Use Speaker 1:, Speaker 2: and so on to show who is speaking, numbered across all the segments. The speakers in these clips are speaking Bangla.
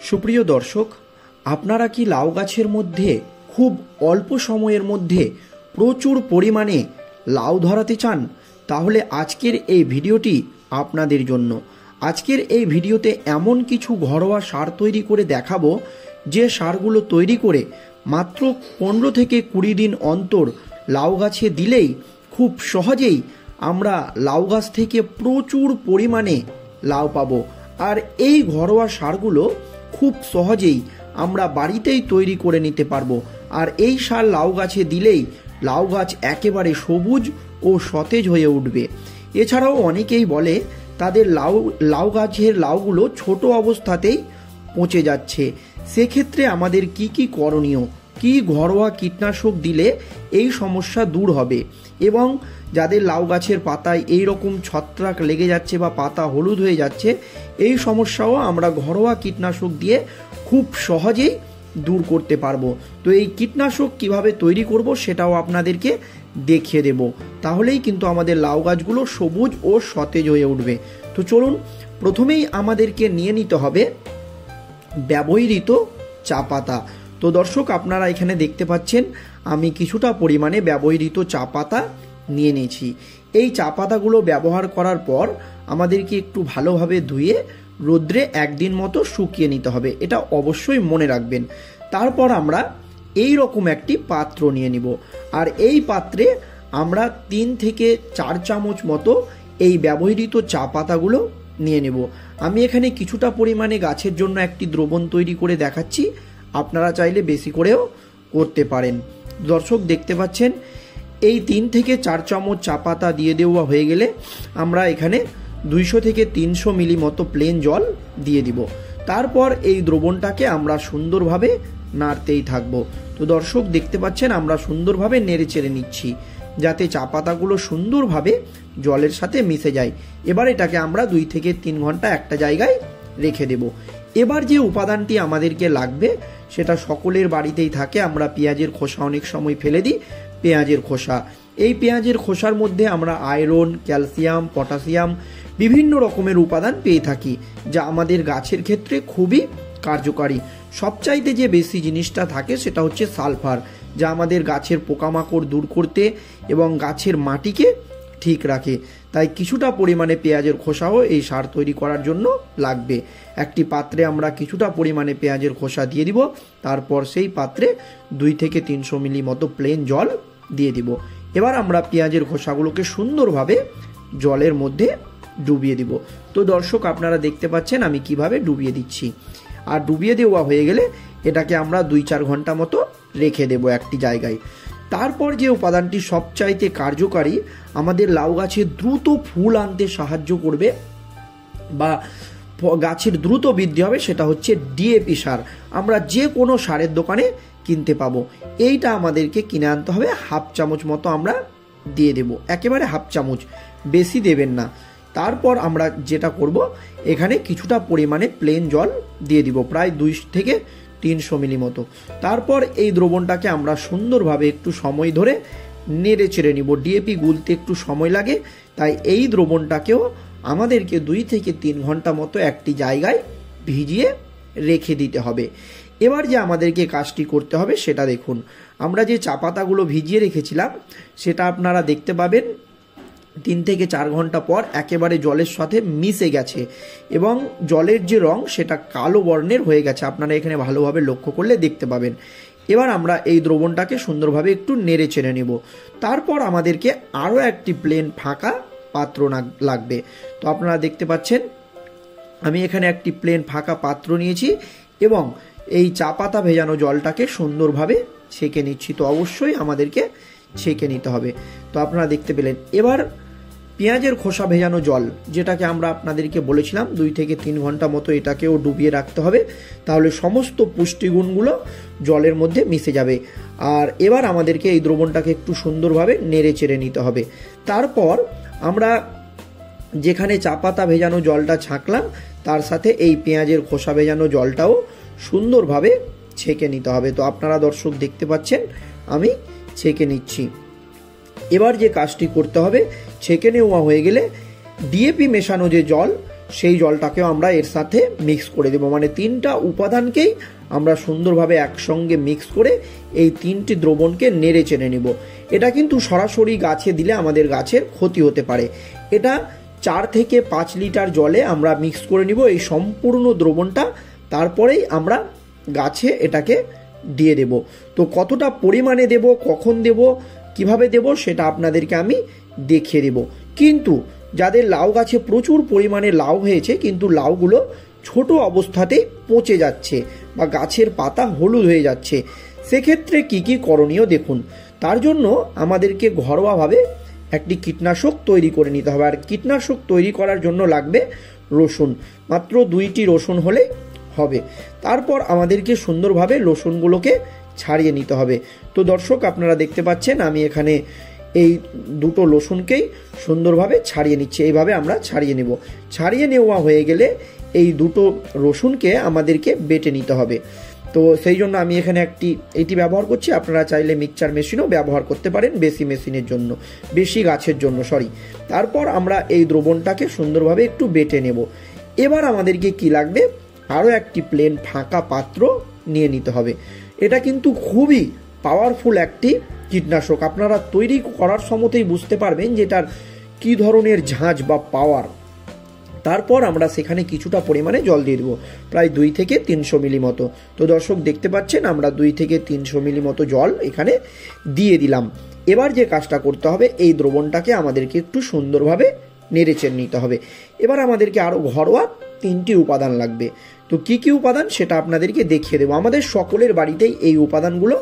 Speaker 1: সুপ্রিয় দর্শক, আপনারা কি লাউ গাছের মধ্যে খুব অল্প সময়ের মধ্যে প্রচুর পরিমাণে লাউ ধরাতে চান? তাহলে আজকের এই ভিডিওটি আপনাদের জন্য। আজকের এই ভিডিওতে এমন কিছু ঘরোয়া সার তৈরি করে দেখাবো, যে সারগুলো তৈরি করে মাত্র 15 থেকে 20 দিন অন্তর লাউ গাছে দিলেই খুব সহজেই আমরা লাউ গাছ থেকে প্রচুর পরিমাণে লাউ পাবো। আর এই ঘরোয়া সারগুলো খুব সহজেই আমরা বাড়িতেই তৈরি করে নিতে পারবো। আর এই সার লাউ গাছে দিলেই লাউ গাছ একেবারে সবুজ ও সতেজ হয়ে উঠবে। এছাড়াও অনেকেই বলে তাদের লাউ গাছের লাউগুলো ছোট অবস্থাতেই পচে যাচ্ছে। সেক্ষেত্রে আমাদের কি করণীয়, কি ঘরোয়া কীটনাশক দিলে এই সমস্যা দূর হবে, এবং যাদের লাউ গাছের পাতায় এই রকম ছত্রাক লেগে যাচ্ছে বা পাতা হলুদ হয়ে যাচ্ছে, এই সমস্যাও আমরা ঘরোয়া কীটনাশক দিয়ে খুব সহজেই দূর করতে পারবো। তো এই কীটনাশক কিভাবে তৈরি করব সেটাও আপনাদেরকে দেখিয়ে দেব। তাহলেই কিন্তু আমাদের লাউ গাছগুলো সবুজ ও সতেজ হয়ে উঠবে। তো চলুন, প্রথমেই আমাদেরকে নিয়ে নিতে হবে ব্যবহৃত চা পাতা। তো দর্শক, আপনারা এখানে দেখতে পাচ্ছেন আমি কিছুটা পরিমাণে ব্যবহৃত চা পাতা নিয়ে নিয়েছি। এই চা পাতাগুলো ব্যবহার করার পর আমাদেরকে একটু ভালোভাবে ধুয়ে রোদ্রে একদিন মতো শুকিয়ে নিতে হবে, এটা অবশ্যই মনে রাখবেন। তারপর আমরা এই রকম একটি পাত্র নিয়ে নিব, আর এই পাত্রে আমরা 3 থেকে 4 চামচ মতো এই ব্যবহৃত চা পাতাগুলো নিয়ে নেব। আমি এখানে কিছুটা পরিমাণে গাছের জন্য একটি দ্রবণ তৈরি করে দেখাচ্ছি, আপনারা চাইলে বেশি করেও করতে পারেন। দর্শক দেখতে পাচ্ছেন এই 3 থেকে 4 চামচ চা পাতা দিয়ে দেওয়া হয়ে গেলে আমরা এখানে 200 থেকে 300 মিলি মতো প্লেন জল দিয়ে দিব। তারপর এই দ্রবণটাকে আমরা সুন্দরভাবে নাড়তেই থাকবো। তো দর্শক দেখতে পাচ্ছেন আমরা সুন্দরভাবে নেড়ে চেড়ে নিচ্ছি, যাতে চা পাতাগুলো সুন্দরভাবে জলের সাথে মিশে যায়। এবার এটাকে আমরা 2 থেকে 3 ঘন্টা একটা জায়গায় রেখে দেব। এবার যে উপাদানটি আমাদেরকে লাগবে সেটা সকলের বাড়িতেই থাকে, আমরা পেঁয়াজের খোসা অনেক সময় ফেলে দিই। পেঁয়াজের খোসা, এই পেঁয়াজের খোসার মধ্যে আমরা আয়রন, ক্যালসিয়াম, পটাশিয়াম বিভিন্ন রকমের উপাদান পেয়ে থাকি, যা আমাদের গাছের ক্ষেত্রে খুবই কার্যকারী। সবচাইতে যে বেশি জিনিসটা থাকে সেটা হচ্ছে সালফার, যা আমাদের গাছের পোকামাকড় দূর করতে এবং গাছের মাটিকে ঠিক রাখে। তাই কিছুটা পরিমাণে পেঁয়াজের খোসাও এই সার তৈরি করার জন্য লাগবে। একটি পাত্রে আমরা কিছুটা পরিমাণে পেঁয়াজের খোসা দিয়ে দিব, তারপর সেই পাত্রে 2 থেকে 300 মিলি মতো প্লেন জল দিয়ে দিব। এবার আমরা পেঁয়াজের খোসাগুলোকে সুন্দরভাবে জলের মধ্যে ডুবিয়ে দিব। তো দর্শক, আপনারা দেখতে পাচ্ছেন আমি কিভাবে ডুবিয়ে দিচ্ছি। আর ডুবিয়ে দেওয়া হয়ে গেলে এটাকে আমরা 2-4 ঘন্টা মতো রেখে দেব একটি জায়গায়। তারপর যে উপাদানটি সবচাইতে কার্যকারী, আমাদের লাউ গাছে দ্রুত ফুল আনতে সাহায্য করবে বা গাছের দ্রুত বৃদ্ধি হবে, সেটা হচ্ছে ডিএপি সার। আমরা যে কোনো সারের দোকানে কিনতে পাবো। এইটা আমাদেরকে কিনে আনতে হবে, 1/2 চামচ মতো আমরা দিয়ে দেব, একেবারে 1/2 চামচ, বেশি দেবেন না। তারপর আমরা যেটা করব, এখানে কিছুটা পরিমাণে প্লেন জল দিয়ে দিব, প্রায় 2 থেকে 300 মিলি মতো। তারপর এই দ্রবণটাকে আমরা সুন্দরভাবে একটু সময় ধরে নেড়ে চেড়ে নিব। ডিএপি গুলতে একটু সময় লাগে, তাই এই দ্রবণটাকেও আমাদেরকে 2 থেকে 3 ঘন্টা মতো একটি জায়গায় ভিজিয়ে রেখে দিতে হবে। এবার যে আমাদেরকে কাজটি করতে হবে সেটা দেখুন। আমরা যে চা পাতাগুলো ভিজিয়ে রেখেছিলাম সেটা আপনারা দেখতে পাবেন 3 থেকে 4 ঘন্টা পর একেবারে জলের সাথে মিশে গেছে, এবং জলের যে রং সেটা কালো বর্ণের হয়ে গেছে, আপনারা এখানে ভালোভাবে লক্ষ্য করলে দেখতে পাবেন। এবার আমরা এই দ্রবণটাকে সুন্দরভাবে একটু নেড়ে চেড়ে নেব। তারপর আমাদেরকে আরও একটি প্লেন ফাঁকা পাত্র লাগবে। তো আপনারা দেখতে পাচ্ছেন আমি এখানে একটি প্লেন ফাঁকা পাত্র নিয়েছি, এবং এই চা পাতা ভেজানো জলটাকে সুন্দরভাবে ছেঁকে নিচ্ছি। তো অবশ্যই আমাদেরকে ছেঁকে নিতে হবে। তো আপনারা দেখতে পেলেন। এবার পেঁয়াজের খোসা ভেজানো জল, যেটাকে আমরা আপনাদেরকে বলেছিলাম 2 থেকে 3 ঘন্টা মতো এটাকেও ডুবিয়ে রাখতে হবে, তাহলে সমস্ত পুষ্টিগুণগুলো জলের মধ্যে মিশে যাবে। আর এবার আমাদেরকে এই দ্রবণটাকে একটু সুন্দরভাবে নেড়ে চেড়ে নিতে হবে। তারপর আমরা যেখানে চা পাতা ভেজানো জলটা ছাঁকলাম তার সাথে এই পেঁয়াজের খোসা ভেজানো জলটাও সুন্দরভাবে ছেঁকে নিতে হবে। তো আপনারা দর্শক দেখতে পাচ্ছেন আমি ছেঁকে নিচ্ছি। এবার যে কাজটি করতে হবে, ছেঁকে নেওয়া হয়ে গেলে ডিএপি মেশানো যে জল সেই জলটাকেও আমরা এর সাথে মিক্স করে দেব। মানে তিনটা উপাদানকেই আমরা সুন্দরভাবে একসঙ্গে মিক্স করে এই তিনটি দ্রবণকে নেড়ে চেড়ে নেব। এটা কিন্তু সরাসরি গাছে দিলে আমাদের গাছের ক্ষতি হতে পারে। এটা 4 থেকে 5 লিটার জলে আমরা মিক্স করে নিব এই সম্পূর্ণ দ্রবণটা, তারপরেই আমরা গাছে এটাকে দিয়ে দেব। তো কতটা পরিমাণে দেব, কখন দেব, কিভাবে দেব সেটা আপনাদেরকে আমি দেখিয়ে দেব। কিন্তু যাদের লাউ গাছে প্রচুর পরিমাণে লাউ হয়েছে কিন্তু লাউগুলো ছোট অবস্থাতেই পচে যাচ্ছে বা গাছের পাতা হলুদ হয়ে যাচ্ছে, সেক্ষেত্রে কি কি করণীয় দেখুন। তার জন্য আমাদেরকে ঘরোয়াভাবে একটি কীটনাশক তৈরি করে নিতে হবে। আর কীটনাশক তৈরি করার জন্য লাগবে রসুন, মাত্র 2টি রসুন হলে হবে। তারপর আমাদেরকে সুন্দরভাবে রসুনগুলোকে ছাড়িয়ে নিতে হবে। তো দর্শক আপনারা দেখতে পাচ্ছেন আমি এখানে এই দুটো রসুনকেই সুন্দরভাবে ছাড়িয়ে নিচ্ছি। এইভাবে আমরা ছাড়িয়ে নেব। ছাড়িয়ে নেওয়া হয়ে গেলে এই দুটো রসুনকে আমাদেরকে বেটে নিতে হবে। তো সেই জন্য আমি এখানে এটি ব্যবহার করছি। আপনারা চাইলে মিক্সচার মেশিনও ব্যবহার করতে পারেন বেশি মেশিনের জন্য, বেশি গাছের জন্য তারপর আমরা এই দ্রবণটাকে সুন্দরভাবে একটু বেটে নেব। এবার আমাদেরকে কি লাগবে, আরও একটি প্লেন ফাঁকা পাত্র নিয়ে নিতে হবে। এটা কিন্তু খুবই পাওয়ারফুল একটি কীটনাশক। আপনারা তৈরি করার সময়তেই বুঝতে পারবেন যে এটার কী ধরনের ঝাঁঝ বা পাওয়ার। তারপর আমরা সেখানে কিছুটা পরিমাণে জল দিয়ে দেবো, প্রায় 2 থেকে 300 মিলি মতো। তো দর্শক দেখতে পাচ্ছেন আমরা 2 থেকে 300 মিলি মতো জল এখানে দিয়ে দিলাম। এবার যে কাজটা করতে হবে, এই দ্রবণটাকে আমাদেরকে একটু সুন্দরভাবে নেড়েচেড়ে নিতে হবে। এবার আমাদেরকে আরও ঘরোয়া 3টি উপাদান লাগবে। তো কি কি উপাদান সেটা আপনাদেরকে দেখিয়ে দেবো। আমাদের সকলের বাড়িতেই এই উপাদানগুলো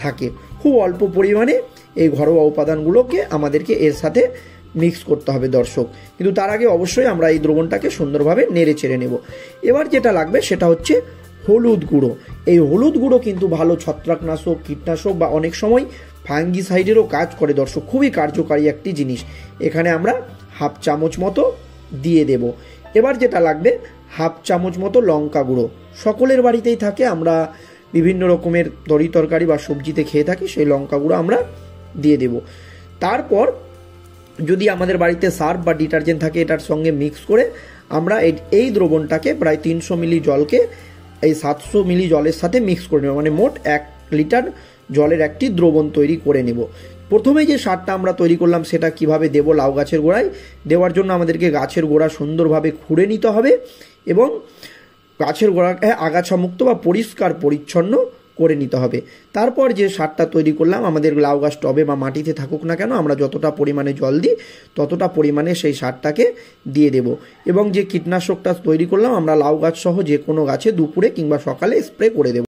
Speaker 1: থাকে, খুব অল্প পরিমাণে এই ঘরোয়া উপাদানগুলোকে আমাদেরকে এর সাথে মিক্স করতে হবে দর্শক। কিন্তু তার আগে অবশ্যই আমরা এই দ্রবণটাকে সুন্দরভাবে নেড়ে চেড়ে নেব। এবার যেটা লাগবে সেটা হচ্ছে হলুদ গুঁড়ো। এই হলুদ গুঁড়ো কিন্তু ভালো ছত্রাকনাশক, কীটনাশক বা অনেক সময় ফাঙ্গিসাইডেরও কাজ করে দর্শক, খুবই কার্যকারী একটি জিনিস। এখানে আমরা 1/2 চামচ মতো দিয়ে দেব। এবার যেটা লাগবে 1/2 চামচ মতো লঙ্কা গুঁড়ো, সকলের বাড়িতেই থাকে, আমরা বিভিন্ন রকমের তরকারি বা সবজিতে খেয়ে থাকি, সেই লঙ্কা গুঁড়ো আমরা দিয়ে দেব। তারপর যদি আমাদের বাড়িতে সার্ফ বা ডিটারজেন্ট থাকে এটার সঙ্গে মিক্স করে আমরা এই দ্রবণটাকে প্রায় 300 মিলি জলকে এই 700 মিলি জলের সাথে মিক্স করে নেব। মানে মোট 1 লিটার জলের একটি দ্রবণ তৈরি করে নেব। প্রথমে যে সারটা আমরা তৈরি করলাম সেটা কিভাবে দেব, লাউ গাছের গোড়ায় দেওয়ার জন্য আমাদেরকে গাছের গোড়া সুন্দরভাবে খুঁড়ে নিতে হবে এবং গাছের গোড়াকে আগাছামুক্ত বা পরিষ্কার পরিচ্ছন্ন করে নিতে হবে। তারপর যে সারটা তৈরি করলাম, আমাদের লাউ গাছ টবে বা মাটিতে থাকুক না কেন, আমরা যতটা পরিমাণে জল দিই ততটা পরিমাণে সেই সারটাকে দিয়ে দেব। এবং যে কীটনাশকটা তৈরি করলাম আমরা লাউ গাছ সহ যে কোনো গাছে দুপুরে কিংবা সকালে স্প্রে করে দেব।